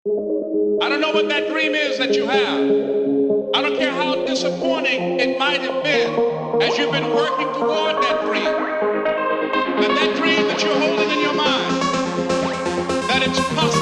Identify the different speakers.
Speaker 1: I don't know what that dream is that you have. I don't care how disappointing it might have been as you've been working toward that dream. That dream that you're holding in your mind, that it's possible.